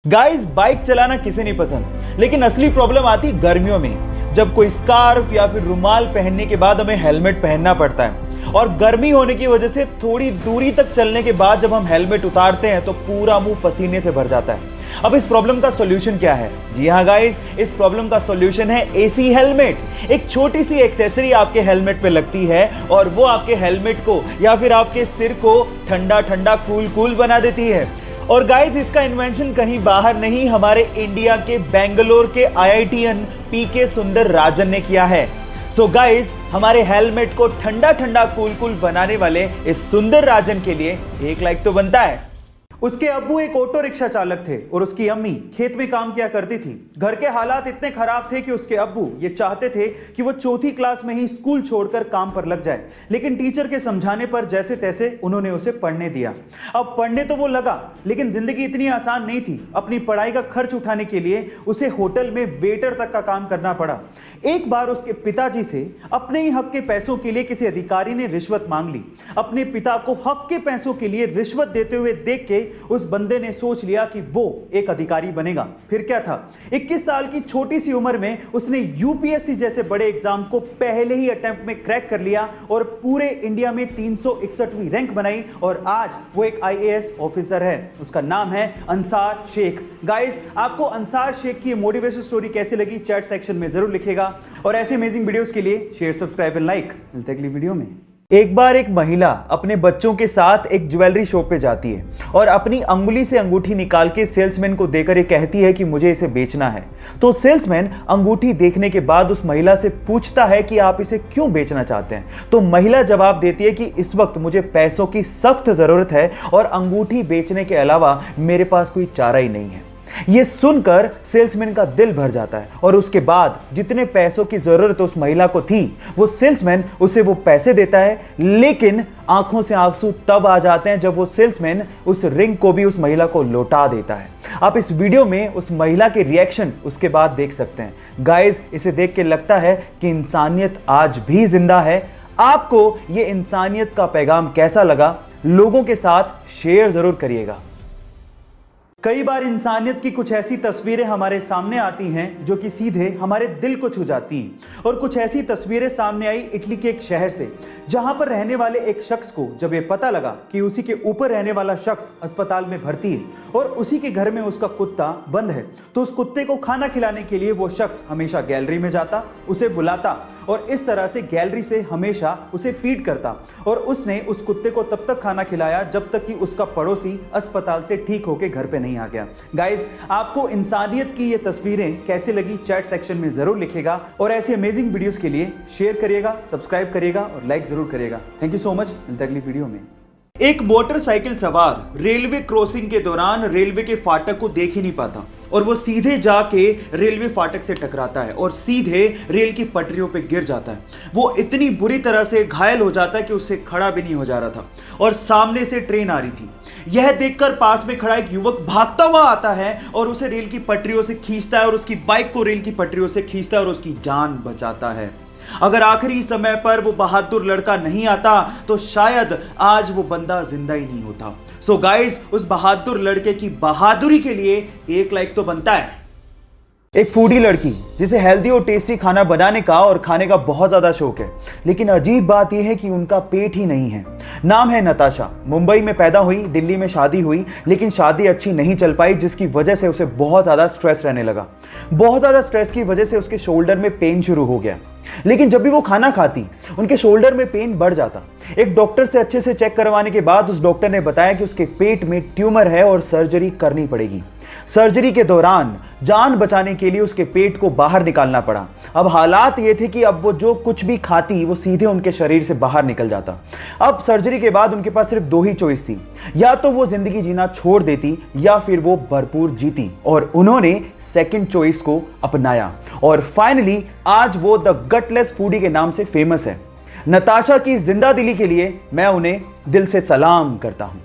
Guys, bike चलाना किसे नहीं पसंद, लेकिन असली प्रॉब्लम आती गर्मियों में, जब कोई स्कार्फ या फिर रुमाल पहनने के बाद हमें हेलमेट पहनना पड़ता है। और गर्मी होने की वजह से थोड़ी दूरी तक चलने के बाद जब हम हेलमेट उतारते हैं तो पूरा मुंह पसीने से भर जाता है। अब इस प्रॉब्लम का सॉल्यूशन क्या है? जी हाँ गाइस, इस प्रॉब्लम का सॉल्यूशन है एसी हेलमेट। एक छोटी सी एक्सेसरी आपके हेलमेट पे लगती है और वो आपके हेलमेट को या फिर आपके सिर को ठंडा ठंडा कूल कूल बना देती है। और गाइस, इसका इन्वेंशन कहीं बाहर नहीं, हमारे इंडिया के बेंगलोर के आईआईटीएन पीके सुंदर राजन ने किया है। सो गाइस, हमारे हेलमेट को ठंडा ठंडा कूल कूल बनाने वाले इस सुंदर राजन के लिए एक लाइक तो बनता है। उसके अब्बू एक ऑटो रिक्शा चालक थे और उसकी अम्मी खेत में काम किया करती थी। घर के हालात इतने खराब थे कि उसके अब्बू ये चाहते थे कि वो चौथी क्लास में ही स्कूल छोड़कर काम पर लग जाए, लेकिन टीचर के समझाने पर जैसे तैसे उन्होंने उसे पढ़ने दिया। अब पढ़ने तो वो लगा, लेकिन जिंदगी इतनी आसान नहीं थी। अपनी पढ़ाई का खर्च उठाने के लिए उसे होटल में वेटर तक का काम करना पड़ा। एक बार उसके पिताजी से अपने ही हक के पैसों के लिए किसी अधिकारी ने रिश्वत मांग ली। अपने पिता को हक के पैसों के लिए रिश्वत देते हुए देख के उस बंदे ने सोच लिया कि वो एक अधिकारी बनेगा। फिर क्या था, 21 साल की छोटी सी उम्र में उसने यूपीएससी जैसे बड़े एग्जाम को पहले ही अटेम्प्ट में क्रैक कर लिया और पूरे इंडिया में 361वीं रैंक बनाई और आज वो एक आईएएस ऑफिसर है। उसका नाम है अंसार शेख। गाइस, आपको अंसार शेख की मोटिवेशन स्टोरी कैसी लगी चैट सेक्शन में जरूर लिखेगा और ऐसे अमेजिंग वीडियोस के लिए शेयर, सब्सक्राइब एंड लाइक। मिलते हैं अगली वीडियो में। एक बार एक महिला अपने बच्चों के साथ एक ज्वेलरी शॉप पे जाती है और अपनी अंगुली से अंगूठी निकाल के सेल्समैन को देकर ये कहती है कि मुझे इसे बेचना है। तो सेल्समैन अंगूठी देखने के बाद उस महिला से पूछता है कि आप इसे क्यों बेचना चाहते हैं। तो महिला जवाब देती है कि इस वक्त मुझे पैसों की सख्त जरूरत है और अंगूठी बेचने के अलावा मेरे पास कोई चारा ही नहीं है। यह सुनकर सेल्समैन का दिल भर जाता है और उसके बाद जितने पैसों की जरूरत उस महिला को थी वो सेल्समैन उसे वो पैसे देता है, लेकिन आंखों से आंसू तब आ जाते हैं जब वो सेल्समैन उस रिंग को भी उस महिला को लौटा देता है। आप इस वीडियो में उस महिला के रिएक्शन उसके बाद देख सकते हैं। गाइस, इसे देख के लगता है कि इंसानियत आज भी जिंदा है। आपको ये इंसानियत का पैगाम कैसा लगा, लोगों के साथ शेयर जरूर करिएगा। कई बार इंसानियत की कुछ ऐसी तस्वीरें हमारे सामने आती हैं जो कि सीधे हमारे दिल को छू जाती हैं। और कुछ ऐसी तस्वीरें सामने आई इटली के एक शहर से, जहां पर रहने वाले एक शख्स को जब ये पता लगा कि उसी के ऊपर रहने वाला शख्स अस्पताल में भर्ती है और उसी के घर में उसका कुत्ता बंद है, तो उस कुत्ते को खाना खिलाने के लिए वो शख्स हमेशा गैलरी में जाता, उसे बुलाता और इस तरह से गैलरी से हमेशा उसे फीड करता। और उसने उस कुत्ते को तब तक खाना खिलाया जब तक कि उसका पड़ोसी अस्पताल से ठीक होकर घर पे नहीं आ गया। गाइस, आपको इंसानियत की ये तस्वीरें कैसी लगी चैट सेक्शन में जरूर लिखेगा और ऐसी अमेजिंग वीडियोस के लिए शेयर करिएगा, सब्सक्राइब करिएगा और लाइक जरूर करिएगा। Thank you so much. मिलते हैं अगली वीडियो में। एक मोटरसाइकिल सवार रेलवे क्रॉसिंग के दौरान रेलवे के फाटक को देख ही नहीं पाता और वो सीधे जाके रेलवे फाटक से टकराता है और सीधे रेल की पटरियों पे गिर जाता है। वो इतनी बुरी तरह से घायल हो जाता है कि उससे खड़ा भी नहीं हो जा रहा था और सामने से ट्रेन आ रही थी। यह देखकर पास में खड़ा एक युवक भागता हुआ आता है और उसे रेल की पटरियों से खींचता है और उसकी बाइक को रेल की पटरियों से खींचता है और उसकी जान बचाता है। अगर आखिरी समय पर वो बहादुर लड़का नहीं आता तो शायद आज वो बंदा जिंदा ही नहीं होता। सो गाइस, उस बहादुर लड़के की बहादुरी के लिए एक लाइक तो बनता है। एक फूडी लड़की जिसे हेल्दी और टेस्टी खाना बनाने का और खाने का बहुत ज्यादा शौक है, लेकिन अजीब बात यह है कि उनका पेट ही नहीं है। नाम है नताशा। मुंबई में पैदा हुई, दिल्ली में शादी हुई, लेकिन शादी अच्छी नहीं चल पाई जिसकी वजह से उसे बहुत ज्यादा स्ट्रेस रहने लगा। बहुत ज्यादा स्ट्रेस की वजह से उसके शोल्डर में पेन शुरू हो गया, लेकिन जब भी वो खाना खाती उनके शोल्डर में पेन बढ़ जाता। एक डॉक्टर से अच्छे से चेक करवाने के बाद उस डॉक्टर ने बताया कि उसके पेट में ट्यूमर है और सर्जरी करनी पड़ेगी। सर्जरी के दौरान जान बचाने के लिए उसके पेट को बाहर निकालना पड़ा। अब हालात ये थे कि अब वो जो कुछ भी खाती वो सीधे उनके शरीर से बाहर निकल जाता। अब सर्जरी के बाद उनके पास सिर्फ दो ही चॉइस थी, या तो वो जिंदगी जीना छोड़ देती या फिर वो भरपूर जीती, और उन्होंने सेकंड चॉइस को अपनाया और फाइनली आज वो द गटलेस फूडी के नाम से फेमस है। नताशा की जिंदा दिली के लिए मैं उन्हें दिल से सलाम करता हूं।